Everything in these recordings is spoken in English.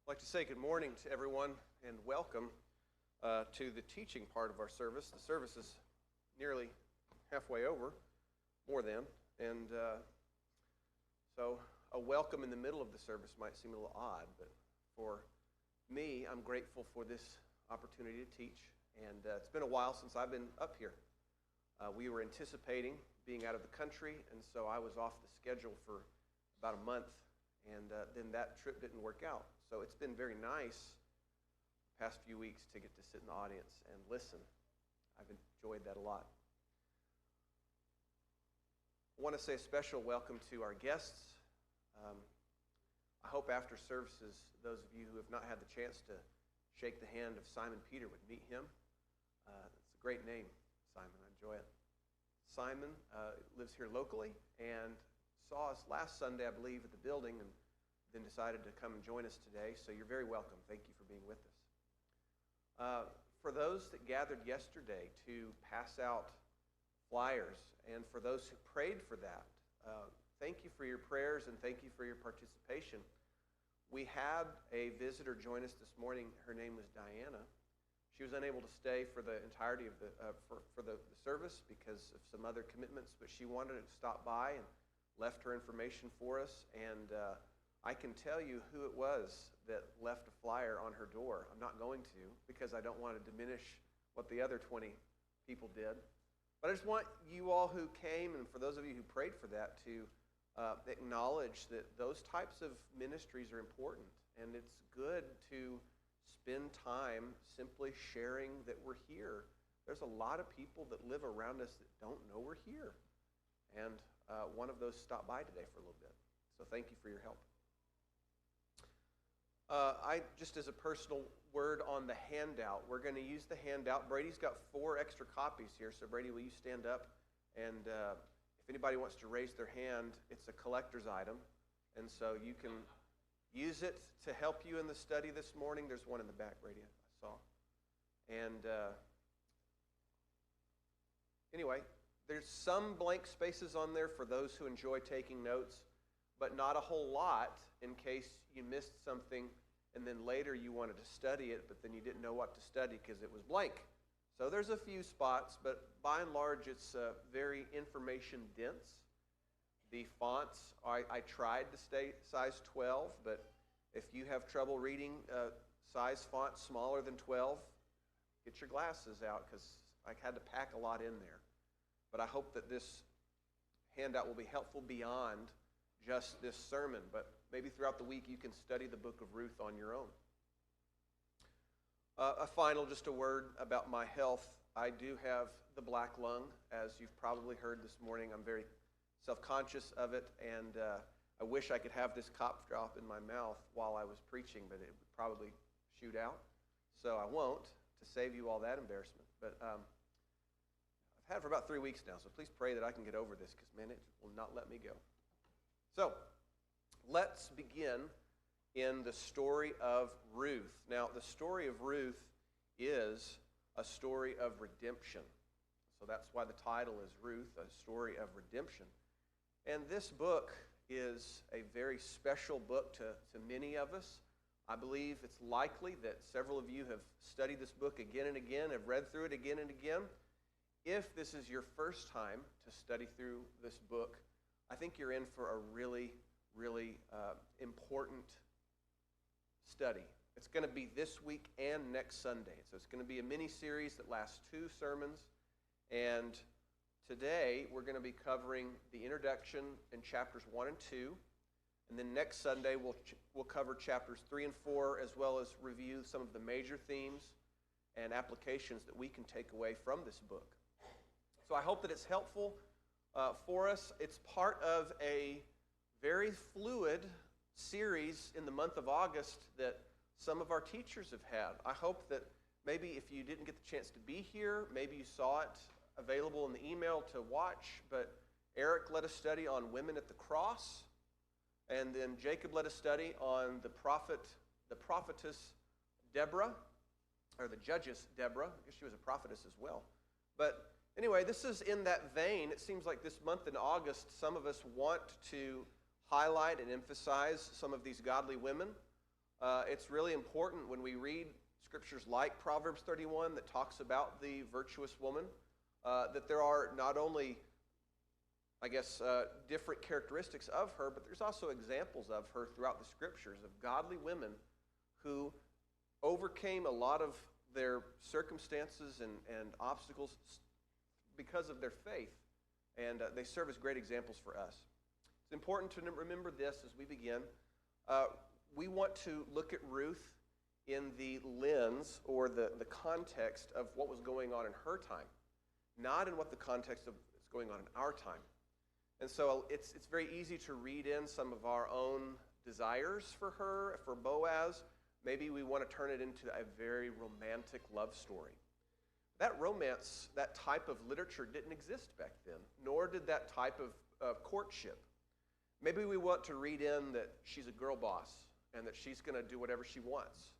I'd like to say good morning to everyone and welcome to the teaching part of our service. The service is nearly halfway over, more than, and so a welcome in the middle of the service might seem a little odd, but for me, I'm grateful for this opportunity to teach, and it's been a while since I've been up here. We were anticipating being out of the country, and so I was off the schedule for about a month, and then that trip didn't work out. So it's been very nice the past few weeks to get to sit in the audience and listen. I've enjoyed that a lot. I want to say a special welcome to our guests. I hope after services, those of you who have not had the chance to shake the hand of Simon Peter would meet him. It's a great name, Simon. I enjoy it. Simon lives here locally and saw us last Sunday, I believe, at the building, and then decided to come and join us today. So you're very welcome. Thank you for being with us. For those that gathered yesterday to pass out flyers, and for those who prayed for that, thank you for your prayers and thank you for your participation. We had a visitor join us this morning. Her name was Diana. She was unable to stay for the entirety of the service because of some other commitments, but she wanted to stop by and left her information for us, and I can tell you who it was that left a flyer on her door. I'm not going to because I don't want to diminish what the other 20 people did. But I just want you all who came, and for those of you who prayed for that, to acknowledge that those types of ministries are important, and it's good to spend time simply sharing that we're here. There's a lot of people that live around us that don't know we're here, and one of those stopped by today for a little bit. So thank you for your help. Just as a personal word on the handout, we're going to use the handout. Brady's got 4 extra copies here, so Brady, will you stand up? And if anybody wants to raise their hand, it's a collector's item, and so you can use it to help you in the study this morning. There's one in the back, Brady, I saw. And anyway, there's some blank spaces on there for those who enjoy taking notes, but not a whole lot in case you missed something and then later you wanted to study it, but then you didn't know what to study because it was blank. So there's a few spots, but by and large it's very information dense. The fonts, I tried to stay size 12, but if you have trouble reading size font smaller than 12, get your glasses out because I had to pack a lot in there. But I hope that this handout will be helpful beyond just this sermon, but maybe throughout the week you can study the book of Ruth on your own. Just a word about my health. I do have the black lung, as you've probably heard this morning. I'm very self-conscious of it, and I wish I could have this cough drop in my mouth while I was preaching, but it would probably shoot out. So I won't, to save you all that embarrassment. But I've had it for about 3 weeks now, so please pray that I can get over this, because, man, it will not let me go. So, let's begin in the story of Ruth. Now, the story of Ruth is a story of redemption. So that's why the title is Ruth, a story of redemption. And this book is a very special book to many of us. I believe it's likely that several of you have studied this book again and again, have read through it again and again. If this is your first time to study through this book, I think you're in for a really, really important study. It's going to be this week and next Sunday. So it's going to be a mini-series that lasts 2 sermons. And today we're going to be covering the introduction in chapters 1 and 2. And then next Sunday we'll cover chapters 3 and 4, as well as review some of the major themes and applications that we can take away from this book. So I hope that it's helpful for us. It's part of a very fluid series in the month of August that some of our teachers have had. I hope that maybe if you didn't get the chance to be here, maybe you saw it available in the email to watch, but Eric led a study on women at the cross, and then Jacob led a study on the prophetess Deborah, or the judges Deborah. I guess she was a prophetess as well. But anyway, this is in that vein. It seems like this month in August, some of us want to highlight and emphasize some of these godly women. It's really important when we read scriptures like Proverbs 31 that talks about the virtuous woman, that there are not only, different characteristics of her, but there's also examples of her throughout the scriptures of godly women who overcame a lot of their circumstances and obstacles because of their faith, and they serve as great examples for us. It's important to remember this as we begin. We want to look at Ruth in the lens or the context of what was going on in her time, not in what the context of is going on in our time. And so it's very easy to read in some of our own desires for her, for Boaz. Maybe we want to turn it into a very romantic love story. That romance, that type of literature didn't exist back then, nor did that type of courtship. Maybe we want to read in that she's a girl boss and that she's going to do whatever she wants.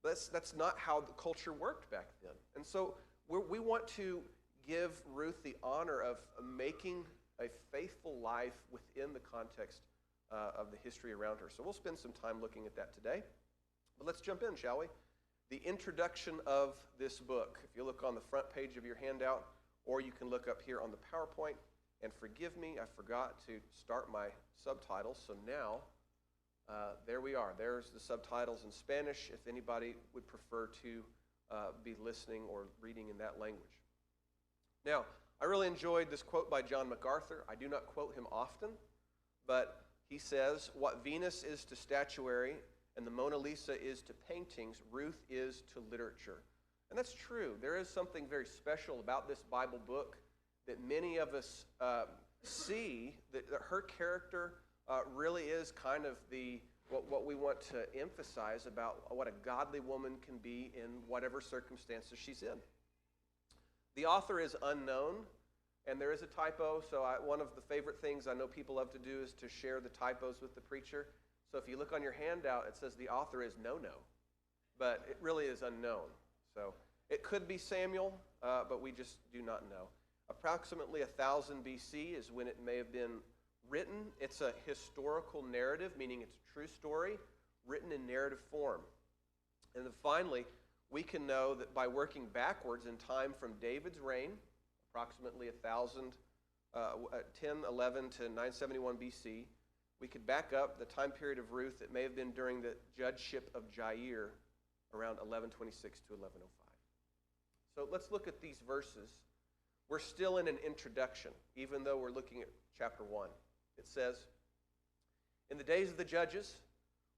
That's not how the culture worked back then. And so we want to give Ruth the honor of making a faithful life within the context of the history around her. So we'll spend some time looking at that today. But let's jump in, shall we? The introduction of this book. If you look on the front page of your handout, or you can look up here on the PowerPoint. And forgive me, I forgot to start my subtitles. So now, there we are. There's the subtitles in Spanish, if anybody would prefer to be listening or reading in that language. Now, I really enjoyed this quote by John MacArthur. I do not quote him often, but he says, "What Venus is to statuary and the Mona Lisa is to paintings, Ruth is to literature." And that's true. There is something very special about this Bible book that many of us see, that her character really is kind of what we want to emphasize about what a godly woman can be in whatever circumstances she's in. The author is unknown, and there is a typo, so one of the favorite things I know people love to do is to share the typos with the preacher. So if you look on your handout, it says the author is no, but it really is unknown. So it could be Samuel, but we just do not know. Approximately 1000 BC is when it may have been written. It's a historical narrative, meaning it's a true story, written in narrative form. And then finally, we can know that by working backwards in time from David's reign, approximately 1011 to 971 BC, we could back up the time period of Ruth. It may have been during the judgeship of Jair, around 1126 to 1105. So let's look at these verses. We're still in an introduction, even though we're looking at chapter 1. It says, "In the days of the judges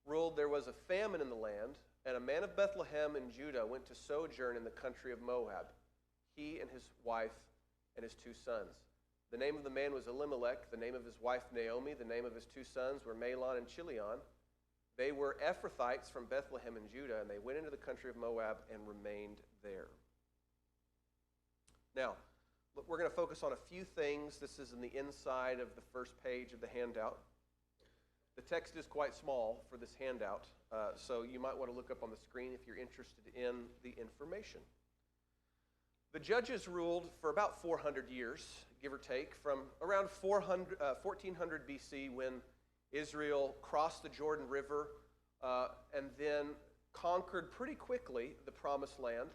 ruled, there was a famine in the land, and a man of Bethlehem in Judah went to sojourn in the country of Moab, he and his wife and his 2 sons. The name of the man was Elimelech, the name of his wife Naomi, the name of his 2 sons were Mahlon and Chilion. They were Ephrathites from Bethlehem in Judah, and they went into the country of Moab and remained there." Now, we're going to focus on a few things. This is in the inside of the first page of the handout. The text is quite small for this handout, so you might want to look up on the screen if you're interested in the information. The judges ruled for about 400 years, give or take, from around 1400 BC when Israel crossed the Jordan River and then conquered pretty quickly the Promised Land.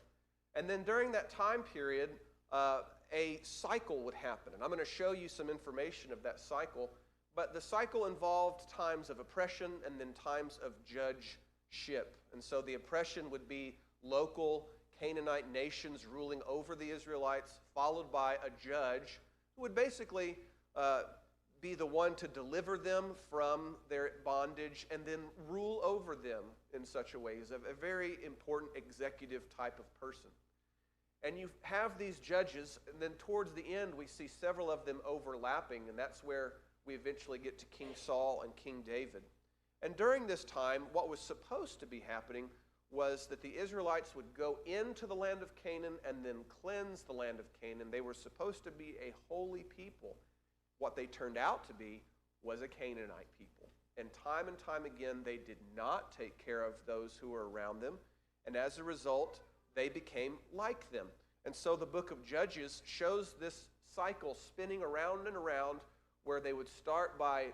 And then during that time period, a cycle would happen. And I'm going to show you some information of that cycle. But the cycle involved times of oppression and then times of judgeship. And so the oppression would be local Canaanite nations ruling over the Israelites, followed by a judge who would basically be the one to deliver them from their bondage and then rule over them in such a way. He's a very important executive type of person. And you have these judges, and then towards the end we see several of them overlapping, and that's where we eventually get to King Saul and King David. And during this time, what was supposed to be happening was that the Israelites would go into the land of Canaan and then cleanse the land of Canaan. They were supposed to be a holy people. What they turned out to be was a Canaanite people. And time again, they did not take care of those who were around them. And as a result, they became like them. And so the book of Judges shows this cycle spinning around and around, where they would start by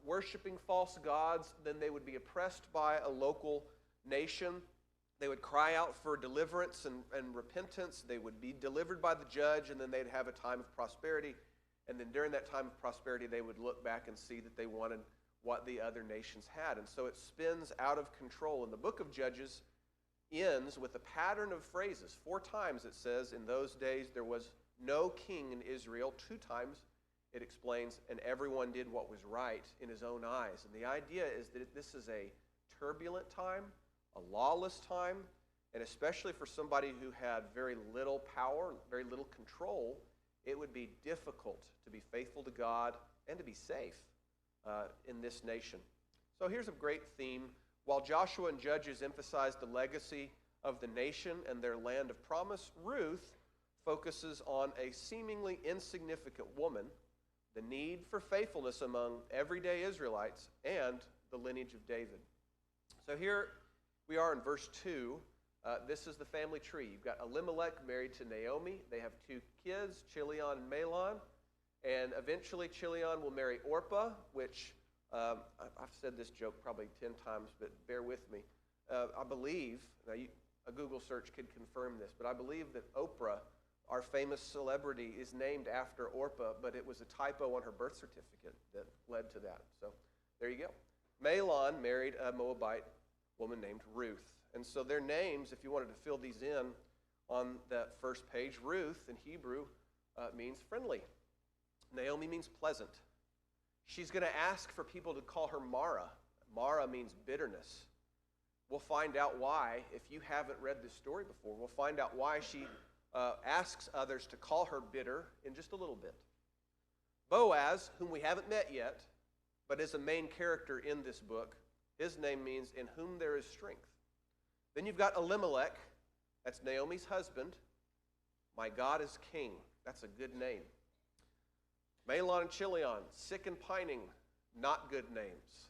worshiping false gods, then they would be oppressed by a local nation. They would cry out for deliverance and repentance. They would be delivered by the judge, and then they'd have a time of prosperity. And then during that time of prosperity, they would look back and see that they wanted what the other nations had. And so it spins out of control. And the book of Judges ends with a pattern of phrases. 4 times it says, in those days there was no king in Israel. 2 times it explains, and everyone did what was right in his own eyes. And the idea is that this is a turbulent time, a lawless time, and especially for somebody who had very little power, very little control, it would be difficult to be faithful to God and to be safe in this nation. So here's a great theme. While Joshua and Judges emphasize the legacy of the nation and their land of promise, Ruth focuses on a seemingly insignificant woman, the need for faithfulness among everyday Israelites, and the lineage of David. So here we are in verse 2. This is the family tree. You've got Elimelech married to Naomi. They have 2 kids, Chilion and Mahlon. And eventually Chilion will marry Orpah, which I've said this joke probably 10 times, but bear with me. I believe, a Google search could confirm this, but I believe that Oprah, our famous celebrity, is named after Orpah, but it was a typo on her birth certificate that led to that. So there you go. Mahlon married a Moabite woman named Ruth. And so their names, if you wanted to fill these in on that first page, Ruth in Hebrew means friendly. Naomi means pleasant. She's going to ask for people to call her Mara. Mara means bitterness. We'll find out why. If you haven't read this story before, we'll find out why she asks others to call her bitter in just a little bit. Boaz, whom we haven't met yet, but is a main character in this book, his name means in whom there is strength. Then you've got Elimelech, that's Naomi's husband. My God is king. That's a good name. Mahlon and Chilion, sick and pining, not good names.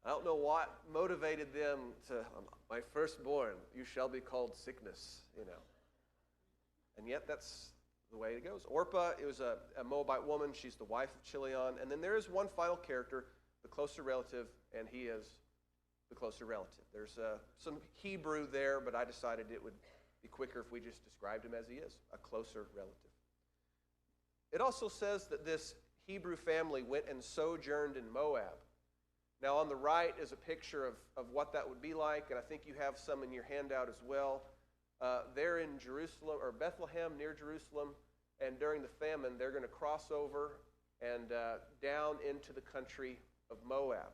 I don't know what motivated them to, my firstborn, you shall be called sickness, And yet that's the way it goes. Orpah is a Moabite woman. She's the wife of Chilion. And then there is one final character, the closer relative, and he is the closer relative. There's some Hebrew there, but I decided it would be quicker if we just described him as he is, a closer relative. It also says that this Hebrew family went and sojourned in Moab. Now on the right is a picture of what that would be like, and I think you have some in your handout as well. They're in Jerusalem, or Bethlehem, near Jerusalem, and during the famine, they're going to cross over and down into the country of Moab.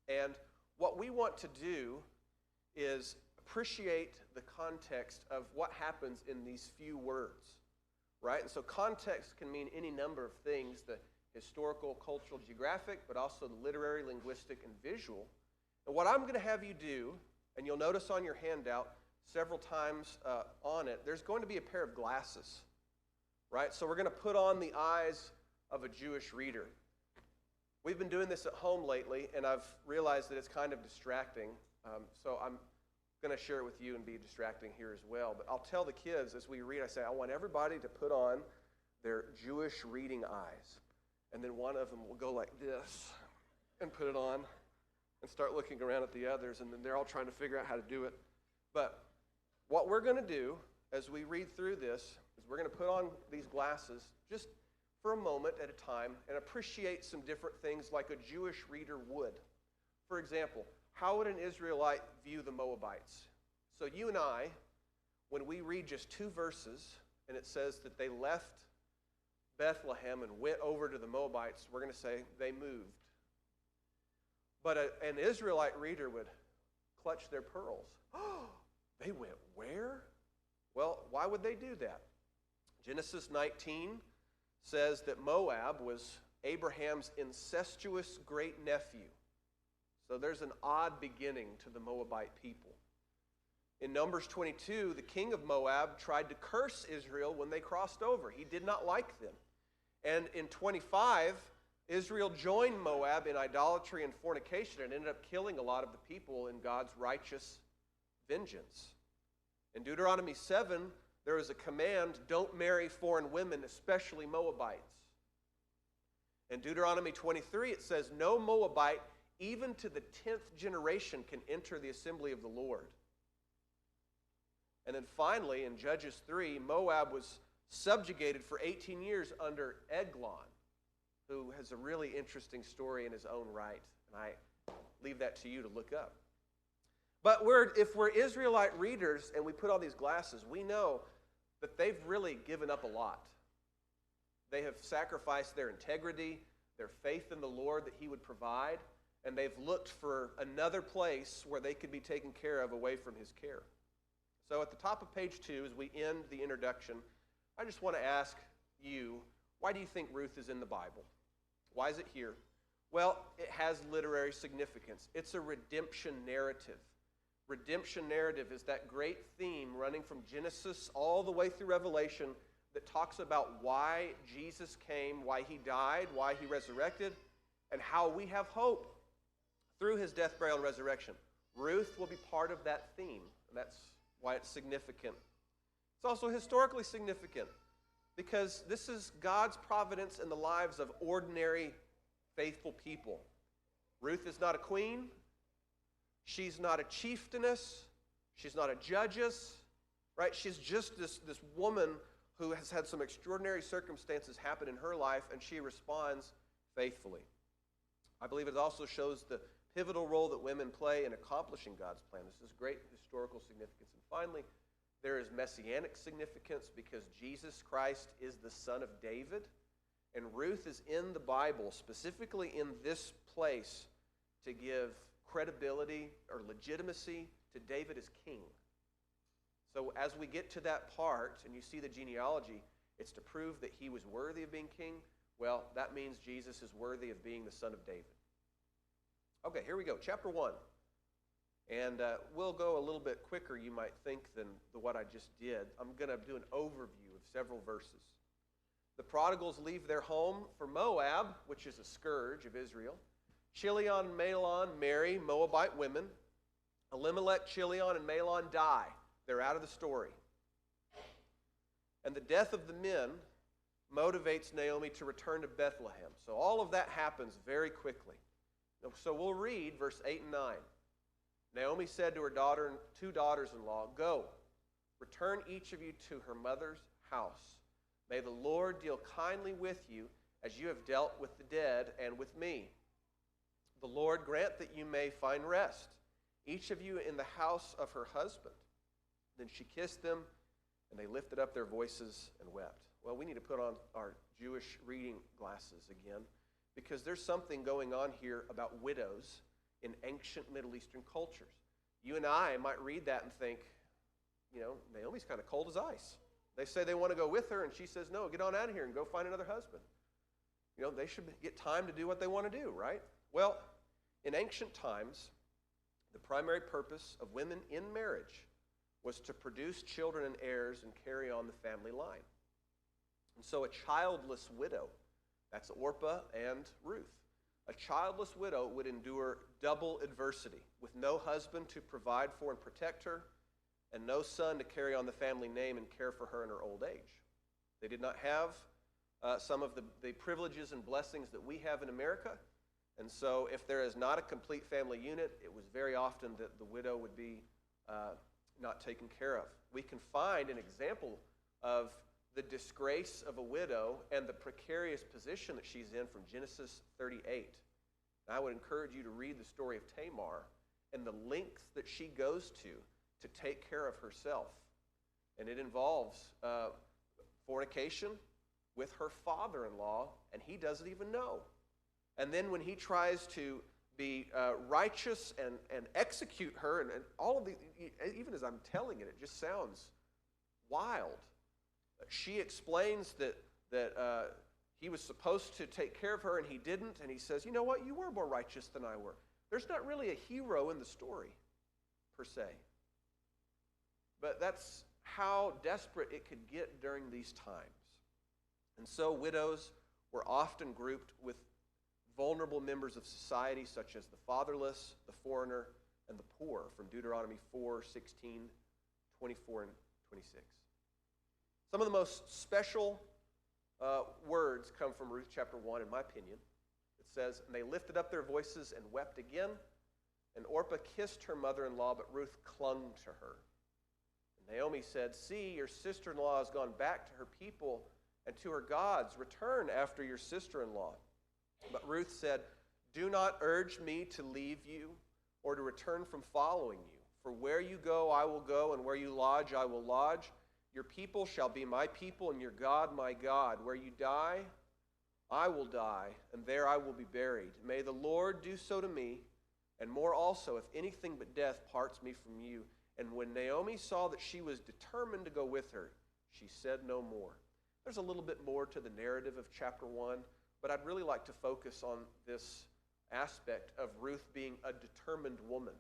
And what we want to do is appreciate the context of what happens in these few words, right? And so context can mean any number of things, the historical, cultural, geographic, but also the literary, linguistic, and visual. And what I'm going to have you do, and you'll notice on your handout several times on it, there's going to be a pair of glasses, right? So we're going to put on the eyes of a Jewish reader. We've been doing this at home lately, and I've realized that it's kind of distracting. So I'm going to share it with you and be distracting here as well. But I'll tell the kids as we read, I say, I want everybody to put on their Jewish reading eyes. And then one of them will go like this and put it on and start looking around at the others, and then they're all trying to figure out how to do it. But what we're going to do as we read through this is we're going to put on these glasses just for a moment at a time and appreciate some different things like a Jewish reader would. For example, how would an Israelite view the Moabites? So you and I, when we read just 2 verses and it says that they left Bethlehem and went over to the Moabites, we're going to say they moved. But an Israelite reader would clutch their pearls. Oh, they went where? Well, why would they do that? Genesis 19 says that Moab was Abraham's incestuous great-nephew. So there's an odd beginning to the Moabite people. In Numbers 22, the king of Moab tried to curse Israel when they crossed over. He did not like them. And in 25, Israel joined Moab in idolatry and fornication and ended up killing a lot of the people in God's righteous vengeance. In Deuteronomy 7, there is a command, don't marry foreign women, especially Moabites. In Deuteronomy 23, it says, no Moabite, even to the 10th generation, can enter the assembly of the Lord. And then finally, in Judges 3, Moab was subjugated for 18 years under Eglon, who has a really interesting story in his own right. And I leave that to you to look up. But if we're Israelite readers and we put on these glasses, we know that they've really given up a lot. They have sacrificed their integrity, their faith in the Lord that He would provide, and they've looked for another place where they could be taken care of away from His care. So at the top of page 2, as we end the introduction, I just want to ask you, why do you think Ruth is in the Bible? Why is it here? Well, it has literary significance. It's a redemption narrative. Redemption narrative is that great theme running from Genesis all the way through Revelation that talks about why Jesus came, why He died, why He resurrected, and how we have hope through His death, burial, and resurrection. Ruth will be part of that theme, and that's why it's significant. It's also historically significant because this is God's providence in the lives of ordinary, faithful people. Ruth is not a queen. She's not a chieftainess. She's not a judges, right? She's just this woman who has had some extraordinary circumstances happen in her life, and she responds faithfully. I believe it also shows the pivotal role that women play in accomplishing God's plan. This is great historical significance. And finally, there is messianic significance because Jesus Christ is the son of David, and Ruth is in the Bible, specifically in this place, to give credibility or legitimacy to David as king. So as we get to that part and you see the genealogy, it's to prove that he was worthy of being king. Well, that means Jesus is worthy of being the son of David. Okay, here we go, chapter 1. And we'll go a little bit quicker, you might think, than what I just did. I'm going to do an overview of several verses. The prodigals leave their home for Moab, which is a scourge of Israel. Chilion and Mahlon marry Moabite women. Elimelech, Chilion, and Mahlon die. They're out of the story. And the death of the men motivates Naomi to return to Bethlehem. So all of that happens very quickly. So we'll read verse 8 and 9. Naomi said to her two daughters-in-law, "Go, return each of you to her mother's house. May the Lord deal kindly with you as you have dealt with the dead and with me. The Lord grant that you may find rest, each of you in the house of her husband." Then she kissed them, and they lifted up their voices and wept. Well, we need to put on our Jewish reading glasses again, because there's something going on here about widows in ancient Middle Eastern cultures. You and I might read that and think, Naomi's kind of cold as ice. They say they want to go with her, and she says, no, get on out of here and go find another husband. They should get time to do what they want to do, right? Well, in ancient times, the primary purpose of women in marriage was to produce children and heirs and carry on the family line. And so a childless widow, that's Orpah and Ruth, a childless widow would endure double adversity with no husband to provide for and protect her and no son to carry on the family name and care for her in her old age. They did not have some of the privileges and blessings that we have in America. And so if there is not a complete family unit, it was very often that the widow would be not taken care of. We can find an example of the disgrace of a widow and the precarious position that she's in from Genesis 38. And I would encourage you to read the story of Tamar and the lengths that she goes to take care of herself. And it involves fornication with her father-in-law, and he doesn't even know. And then when he tries to be righteous and execute her, and all of the, even as I'm telling it, it just sounds wild. She explains that he was supposed to take care of her, and he didn't, and he says, you know what, you were more righteous than I were. There's not really a hero in the story, per se. But that's how desperate it could get during these times. And so widows were often grouped with vulnerable members of society, such as the fatherless, the foreigner, and the poor, from Deuteronomy 4, 16, 24, and 26. Some of the most special words come from Ruth chapter 1, in my opinion. says, and they lifted up their voices and wept again. And Orpah kissed her mother-in-law, but Ruth clung to her. And Naomi said, "See, your sister-in-law has gone back to her people and to her gods. Return after your sister-in-law." But Ruth said, "Do not urge me to leave you or to return from following you. For where you go, I will go, and where you lodge, I will lodge. Your people shall be my people, and your God, my God. Where you die, I will die, and there I will be buried. May the Lord do so to me, and more also, if anything but death parts me from you." And when Naomi saw that she was determined to go with her, she said no more. There's a little bit more to the narrative of chapter 1, but I'd really like to focus on this aspect of Ruth being a determined woman.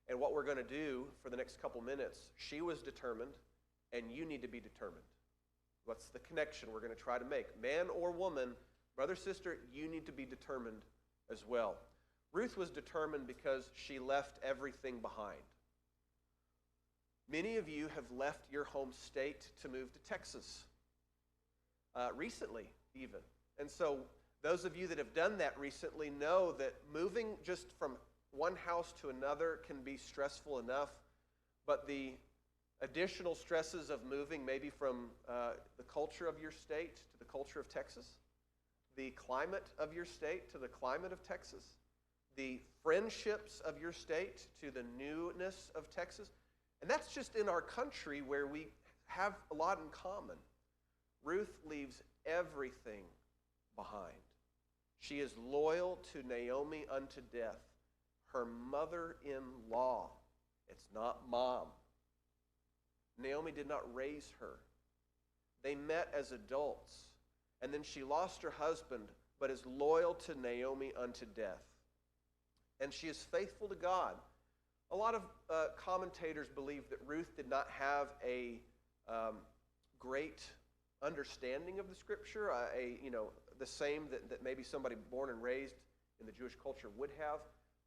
And what we're going to do for the next couple minutes, she was determined, and you need to be determined. What's the connection we're going to try to make? Man or woman, brother, sister, you need to be determined as well. Ruth was determined because she left everything behind. Many of you have left your home state to move to Texas, recently even. And so those of you that have done that recently know that moving just from one house to another can be stressful enough, but the additional stresses of moving maybe from the culture of your state to the culture of Texas, the climate of your state to the climate of Texas, the friendships of your state to the newness of Texas. And that's just in our country where we have a lot in common. Ruth leaves everything behind. She is loyal to Naomi unto death, her mother-in-law. It's not mom. Naomi did not raise her. They met as adults, and then she lost her husband, but is loyal to Naomi unto death. And she is faithful to God. A lot of commentators believe that Ruth did not have a great understanding of the Scripture, the same that maybe somebody born and raised in the Jewish culture would have.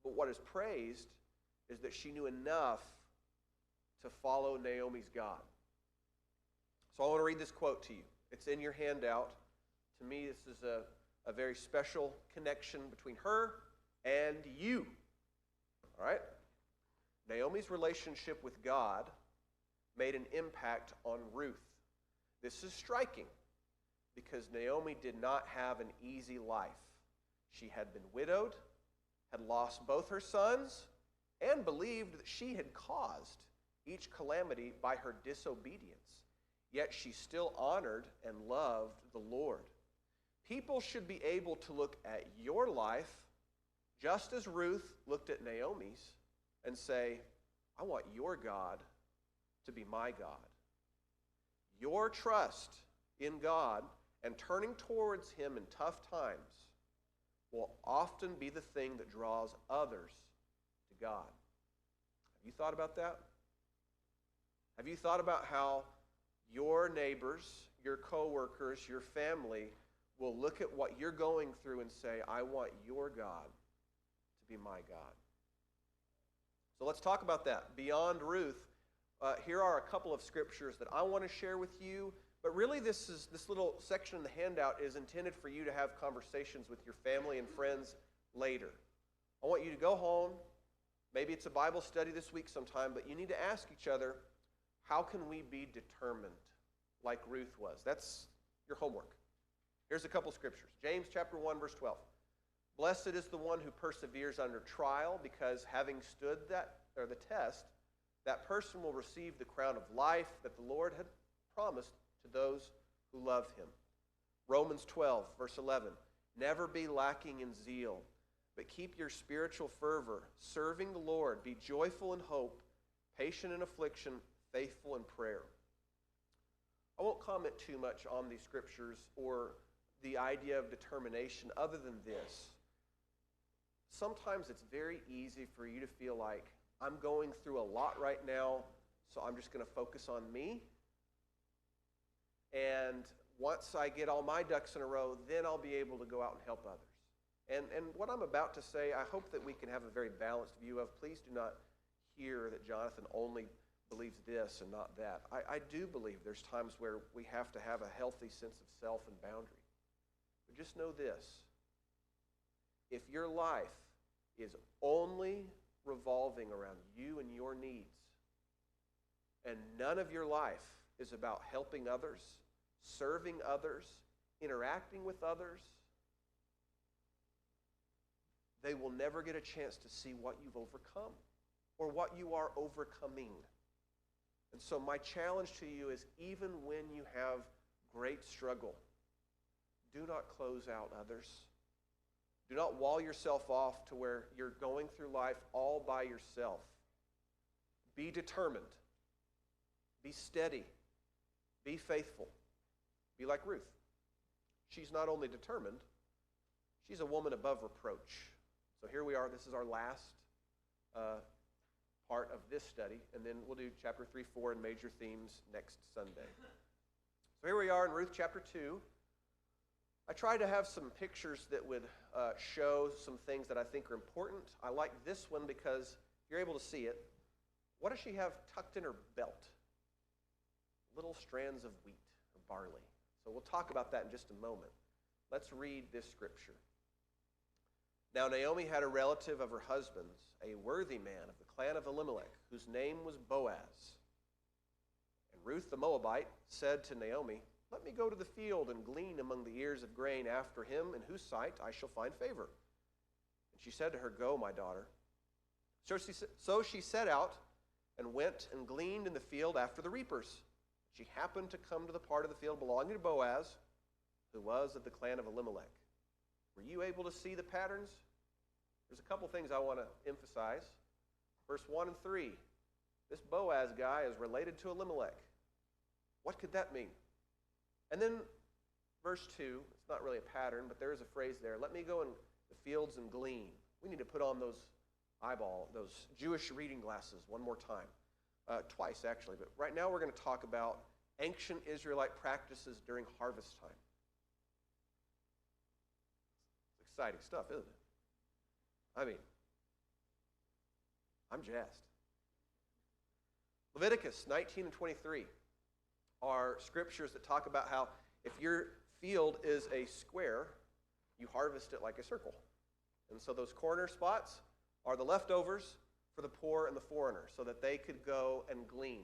But what is praised is that she knew enough to follow Naomi's God. So I want to read this quote to you. It's in your handout. To me, this is a very special connection between her and you. All right? Naomi's relationship with God made an impact on Ruth. This is striking because Naomi did not have an easy life. She had been widowed, had lost both her sons, and believed that she had caused each calamity by her disobedience. Yet she still honored and loved the Lord. People should be able to look at your life just as Ruth looked at Naomi's and say, "I want your God to be my God." Your trust in God and turning towards Him in tough times will often be the thing that draws others to God. Have you thought about that? Have you thought about how your neighbors, your coworkers, your family will look at what you're going through and say, "I want your God to be my God"? So let's talk about that. Beyond Ruth, here are a couple of scriptures that I want to share with you. But really, this little section in the handout is intended for you to have conversations with your family and friends later. I want you to go home. Maybe it's a Bible study this week sometime, but you need to ask each other, how can we be determined like Ruth was? That's your homework. Here's a couple scriptures. James chapter 1, verse 12. "Blessed is the one who perseveres under trial, because having stood the test, that person will receive the crown of life that the Lord had promised to those who love Him." Romans 12, verse 11. "Never be lacking in zeal, but keep your spiritual fervor, serving the Lord. Be joyful in hope, patient in affliction, faithful in prayer." I won't comment too much on these scriptures or the idea of determination other than this. Sometimes it's very easy for you to feel like, I'm going through a lot right now, so I'm just going to focus on me. And once I get all my ducks in a row, then I'll be able to go out and help others. And what I'm about to say, I hope that we can have a very balanced view of. Please do not hear that Jonathan only believes this and not that. I do believe there's times where we have to have a healthy sense of self and boundary. But just know this, if your life is only revolving around you and your needs, and none of your life is about helping others, serving others, interacting with others, they will never get a chance to see what you've overcome or what you are overcoming. And so my challenge to you is, even when you have great struggle, do not close out others. Do not wall yourself off to where you're going through life all by yourself. Be determined. Be steady. Be faithful. Be like Ruth. She's not only determined, she's a woman above reproach. So here we are. This is our last part of this study, and then we'll do chapter 3, 4, and major themes next Sunday. So here we are in Ruth chapter 2. I tried to have some pictures that would show some things that I think are important. I like this one because you're able to see it. What does she have tucked in her belt? Little strands of wheat or barley. So we'll talk about that in just a moment. Let's read this scripture. Now Naomi had a relative of her husband's, a worthy man of the clan of Elimelech, whose name was Boaz. And Ruth the Moabite said to Naomi, "Let me go to the field and glean among the ears of grain after him, in whose sight I shall find favor." And she said to her, "Go, my daughter." So she set out and went and gleaned in the field after the reapers. She happened to come to the part of the field belonging to Boaz, who was of the clan of Elimelech. Were you able to see the patterns? There's a couple things I want to emphasize. Verse 1 and 3. This Boaz guy is related to Elimelech. What could that mean? And then verse 2, it's not really a pattern, but there is a phrase there. Let me go in the fields and glean. We need to put on those Jewish reading glasses one more time. Twice, actually. But right now we're going to talk about ancient Israelite practices during harvest time. It's exciting stuff, isn't it? I mean, I'm jazzed. Leviticus 19 and 23 are scriptures that talk about how if your field is a square, you harvest it like a circle. And so those corner spots are the leftovers for the poor and the foreigner, so that they could go and glean.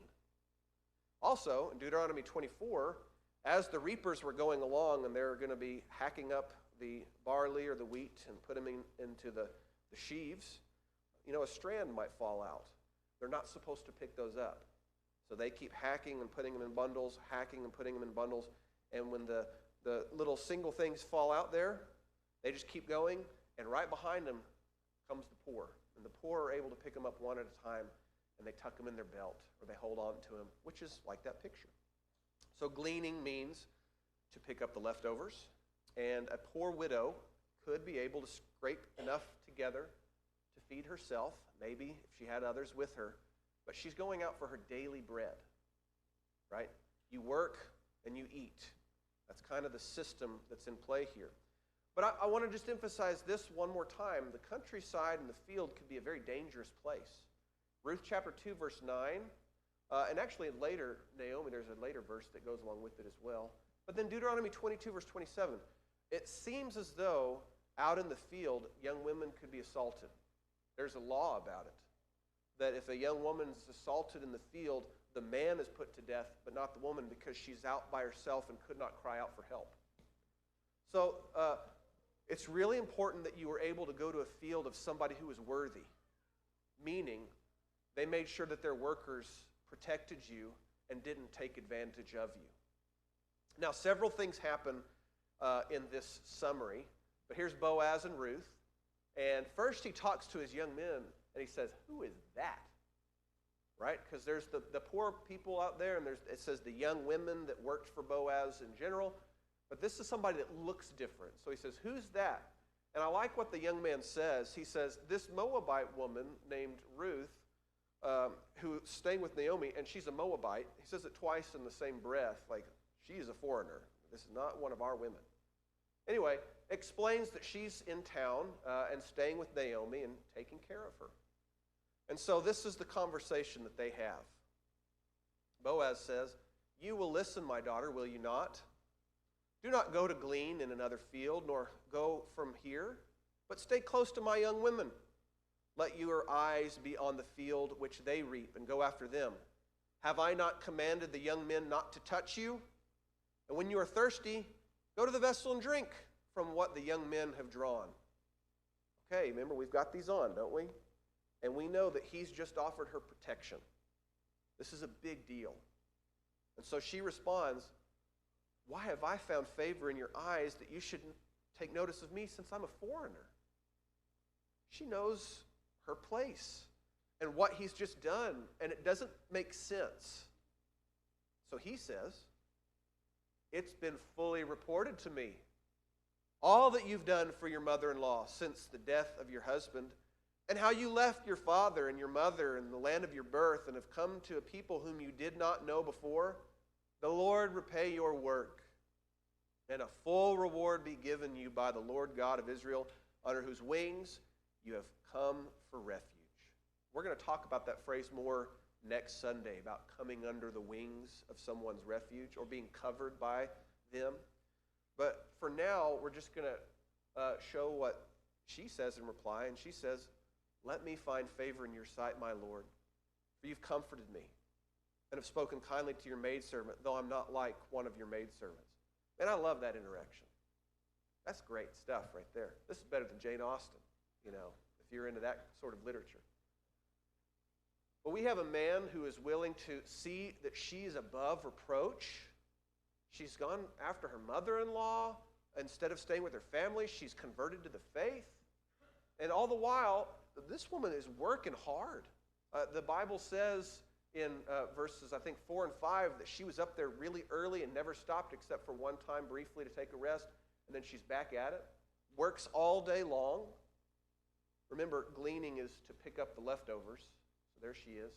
Also, in Deuteronomy 24, as the reapers were going along and they're going to be hacking up the barley or the wheat and put them into the sheaves, a strand might fall out. They're not supposed to pick those up. So they keep hacking and putting them in bundles, hacking and putting them in bundles, and when the little single things fall out there, they just keep going, and right behind them comes the poor. And the poor are able to pick them up one at a time, and they tuck them in their belt, or they hold on to them, which is like that picture. So gleaning means to pick up the leftovers, and a poor widow could be able to scrape enough together to feed herself, maybe if she had others with her, but she's going out for her daily bread, right? You work and you eat. That's kind of the system that's in play here. But I want to just emphasize this one more time. The countryside and the field could be a very dangerous place. Ruth chapter 2, verse 9, and actually later, Naomi, there's a later verse that goes along with it as well. But then Deuteronomy 22, verse 27, it seems as though out in the field, young women could be assaulted. There's a law about it, that if a young woman is assaulted in the field, the man is put to death, but not the woman, because she's out by herself and could not cry out for help. So it's really important that you were able to go to a field of somebody who was worthy, meaning they made sure that their workers protected you and didn't take advantage of you. Now, several things happen in this summary, but here's Boaz and Ruth. And first he talks to his young men, and he says, "Who is that?" Right? Because there's the poor people out there, and it says the young women that worked for Boaz in general. But this is somebody that looks different. So he says, "Who's that?" And I like what the young man says. He says, "This Moabite woman named Ruth, who's staying with Naomi, and she's a Moabite." He says it twice in the same breath, like she's a foreigner. This is not one of our women. Anyway, explains that she's in town and staying with Naomi and taking care of her. And so this is the conversation that they have. Boaz says, "You will listen, my daughter, will you not? Do not go to glean in another field, nor go from here. But stay close to my young women. Let your eyes be on the field which they reap, and go after them. Have I not commanded the young men not to touch you? And when you are thirsty, go to the vessel and drink from what the young men have drawn. Okay, remember, we've got these on, don't we? And we know that he's just offered her protection. This is a big deal. And so she responds, why have I found favor in your eyes that you should take notice of me since I'm a foreigner? She knows her place and what he's just done, and it doesn't make sense. So he says, it's been fully reported to me, all that you've done for your mother-in-law since the death of your husband, and how you left your father and your mother and the land of your birth and have come to a people whom you did not know before. The Lord repay your work, and a full reward be given you by the Lord God of Israel, under whose wings you have come for refuge. We're going to talk about that phrase more next Sunday, about coming under the wings of someone's refuge or being covered by them. But for now, we're just going to show what she says in reply. And she says, let me find favor in your sight, my Lord, for you've comforted me and have spoken kindly to your maidservant, though I'm not like one of your maidservants. And I love that interaction. That's great stuff right there. This is better than Jane Austen, if you're into that sort of literature. But we have a man who is willing to see that she's above reproach. She's gone after her mother-in-law. Instead of staying with her family, she's converted to the faith. And all the while, this woman is working hard. The Bible says in verses, I think, 4 and 5, that she was up there really early and never stopped except for one time briefly to take a rest, and then she's back at it. Works all day long. Remember, gleaning is to pick up the leftovers. So there she is,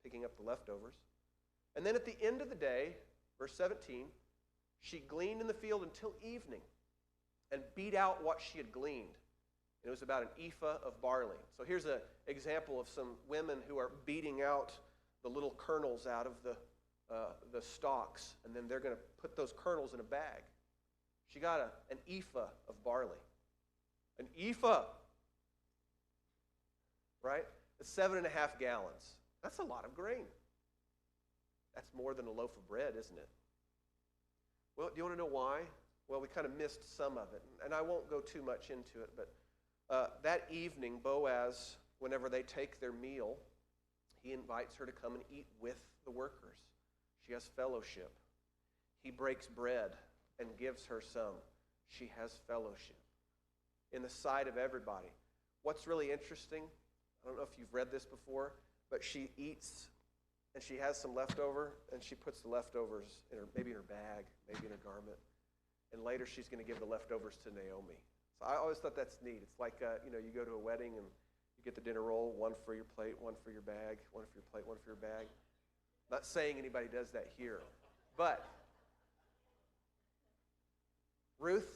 picking up the leftovers. And then at the end of the day, verse 17, she gleaned in the field until evening and beat out what she had gleaned. And it was about an ephah of barley. So here's an example of some women who are beating out the little kernels out of the stalks, and then they're going to put those kernels in a bag. She got an ephah of barley. An ephah, right? It's 7.5 gallons. That's a lot of grain. That's more than a loaf of bread, isn't it? Well, do you want to know why? Well, we kind of missed some of it, and I won't go too much into it, but that evening, Boaz, whenever they take their meal, he invites her to come and eat with the workers. She has fellowship. He breaks bread and gives her some. She has fellowship in the sight of everybody. What's really interesting, I don't know if you've read this before, but she eats and she has some leftover, and she puts the leftovers maybe in her bag, maybe in her garment, and later she's going to give the leftovers to Naomi. So I always thought that's neat. It's like, you go to a wedding and you get the dinner roll, one for your plate, one for your bag, one for your plate, one for your bag. Not saying anybody does that here. But Ruth,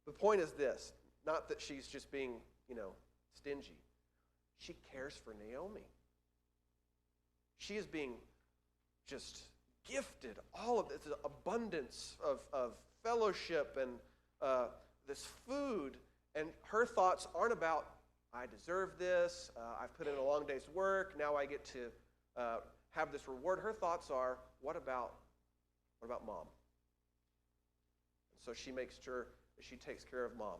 the point is this, not that she's just being, stingy. She cares for Naomi. She is being just gifted all of this abundance of fellowship and this food. And her thoughts aren't about, I deserve this, I've put in a long day's work, now I get to have this reward. Her thoughts are, what about mom? And so she makes sure that she takes care of mom.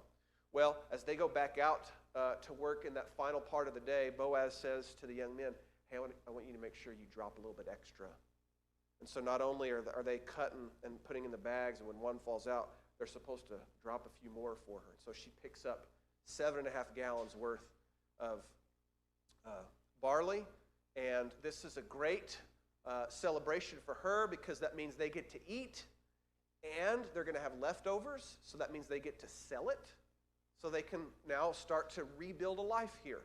Well, as they go back out to work in that final part of the day, Boaz says to the young men, hey, I want you to make sure you drop a little bit extra. And so not only are they cutting and putting in the bags, and when one falls out, they're supposed to drop a few more for her. And so she picks up 7.5 gallons worth of barley. And this is a great celebration for her because that means they get to eat and they're going to have leftovers. So that means they get to sell it. So they can now start to rebuild a life here.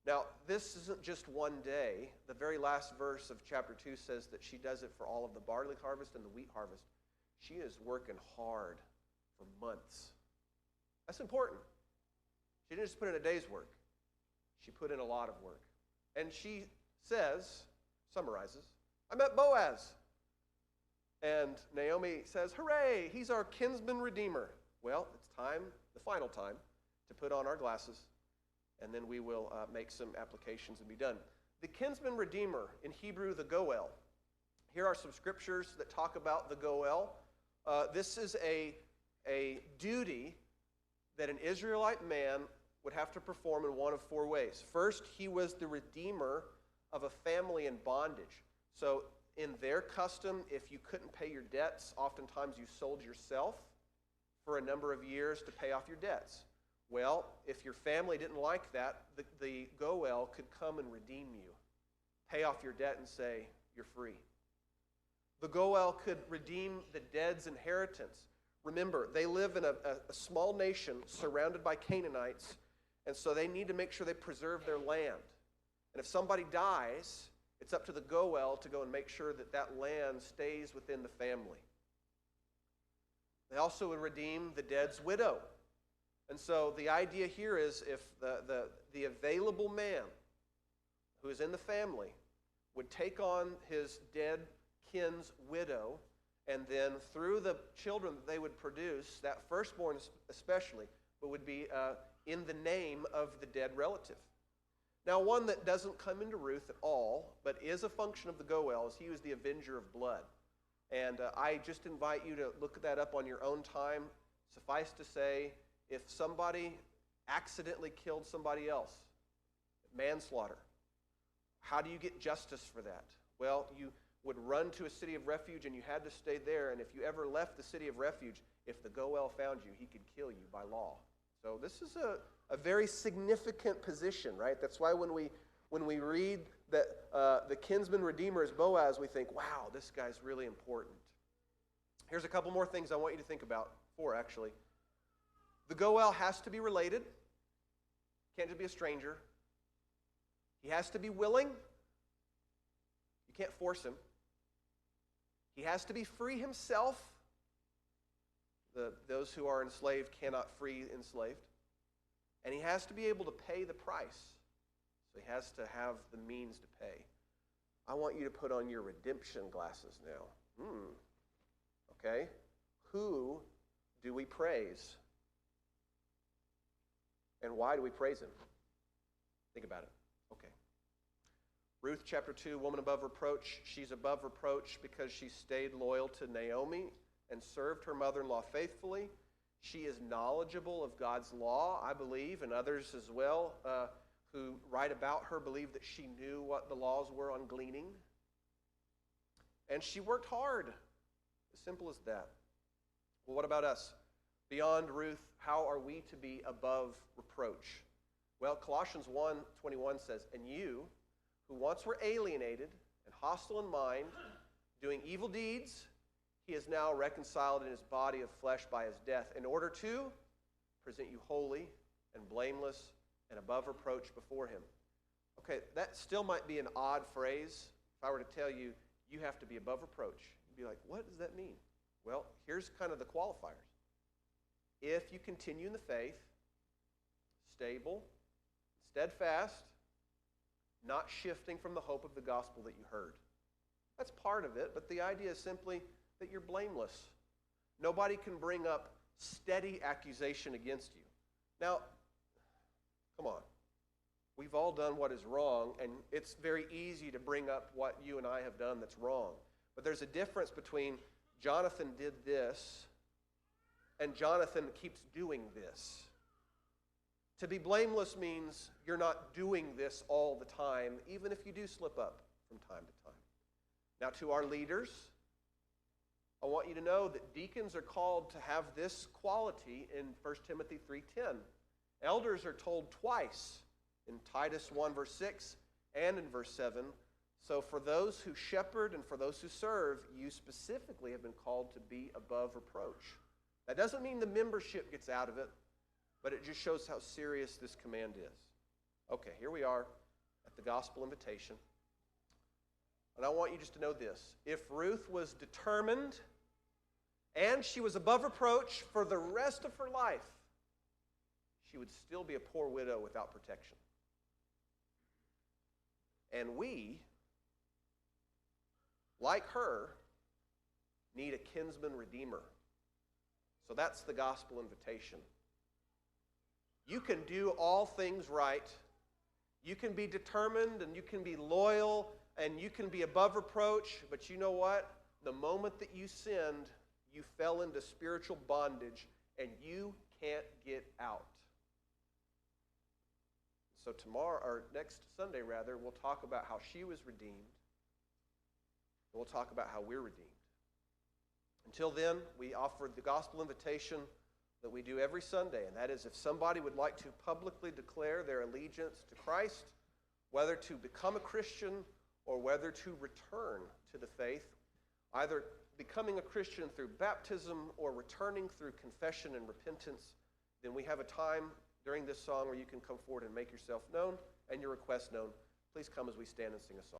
Now, this isn't just one day. The very last verse of chapter 2 says that she does it for all of the barley harvest and the wheat harvest. She is working hard for months. That's important. She didn't just put in a day's work. She put in a lot of work. And she summarizes, I met Boaz. And Naomi says, hooray, he's our kinsman redeemer. Well, it's time, the final time, to put on our glasses, and then we will make some applications and be done. The kinsman redeemer, in Hebrew, the goel. Here are some scriptures that talk about the goel. This is a duty that an Israelite man would have to perform in one of four ways. First, he was the redeemer of a family in bondage. So in their custom, if you couldn't pay your debts, oftentimes you sold yourself for a number of years to pay off your debts. Well, if your family didn't like that, the goel could come and redeem you, pay off your debt and say, you're free. The goel could redeem the dead's inheritance. Remember, they live in a small nation surrounded by Canaanites, and so they need to make sure they preserve their land. And if somebody dies, it's up to the goel to go and make sure that that land stays within the family. They also would redeem the dead's widow. And so the idea here is if the available man who is in the family would take on his dead kin's widow, and then through the children that they would produce, that firstborn especially, but would be in the name of the dead relative. Now, one that doesn't come into Ruth at all, but is a function of the goel, is he was the avenger of blood. And I just invite you to look that up on your own time. Suffice to say, if somebody accidentally killed somebody else, manslaughter, how do you get justice for that? Well, you would run to a city of refuge, and you had to stay there. And if you ever left the city of refuge, if the goel found you, he could kill you by law. So this is a very significant position, right? That's why when we read that the kinsman redeemer is Boaz, we think, wow, this guy's really important. Here's a couple more things I want you to think about. Four, actually. The goel has to be related. Can't just be a stranger. He has to be willing. You can't force him. He has to be free himself. Those who are enslaved cannot free enslaved. And he has to be able to pay the price. So he has to have the means to pay. I want you to put on your redemption glasses now. Okay? Who do we praise? And why do we praise him? Think about it. Okay. Ruth chapter 2, woman above reproach. She's above reproach because she stayed loyal to Naomi and served her mother-in-law faithfully. She is knowledgeable of God's law, I believe, and others as well who write about her believe that she knew what the laws were on gleaning. And she worked hard. As simple as that. Well, what about us? Beyond Ruth, how are we to be above reproach? Well, Colossians 1:21 says, "And you, who once were alienated and hostile in mind, doing evil deeds, he is now reconciled in his body of flesh by his death, in order to present you holy and blameless and above reproach before him." Okay, that still might be an odd phrase. If I were to tell you, you have to be above reproach, you'd be like, what does that mean? Well, here's kind of the qualifiers. If you continue in the faith, stable, steadfast, not shifting from the hope of the gospel that you heard. That's part of it, but the idea is simply that you're blameless. Nobody can bring up steady accusation against you. Now, come on. We've all done what is wrong, and it's very easy to bring up what you and I have done that's wrong. But there's a difference between Jonathan did this and Jonathan keeps doing this. To be blameless means you're not doing this all the time, even if you do slip up from time to time. Now, to our leaders, I want you to know that deacons are called to have this quality in 1 Timothy 3:10. Elders are told twice in Titus 1 verse 6 and in verse 7. So for those who shepherd and for those who serve, you specifically have been called to be above reproach. That doesn't mean the membership gets out of it, but it just shows how serious this command is. Okay, here we are at the gospel invitation. And I want you just to know this. If Ruth was determined and she was above reproach for the rest of her life, she would still be a poor widow without protection. And we, like her, need a kinsman redeemer. So that's the gospel invitation. You can do all things right. You can be determined and you can be loyal and you can be above reproach, but you know what? The moment that you sinned, you fell into spiritual bondage and you can't get out. So tomorrow, or next Sunday rather, we'll talk about how she was redeemed. And we'll talk about how we're redeemed. Until then, we offer the gospel invitation that we do every Sunday, and that is if somebody would like to publicly declare their allegiance to Christ, whether to become a Christian or whether to return to the faith, either becoming a Christian through baptism or returning through confession and repentance, then we have a time during this song where you can come forward and make yourself known and your request known. Please come as we stand and sing a song.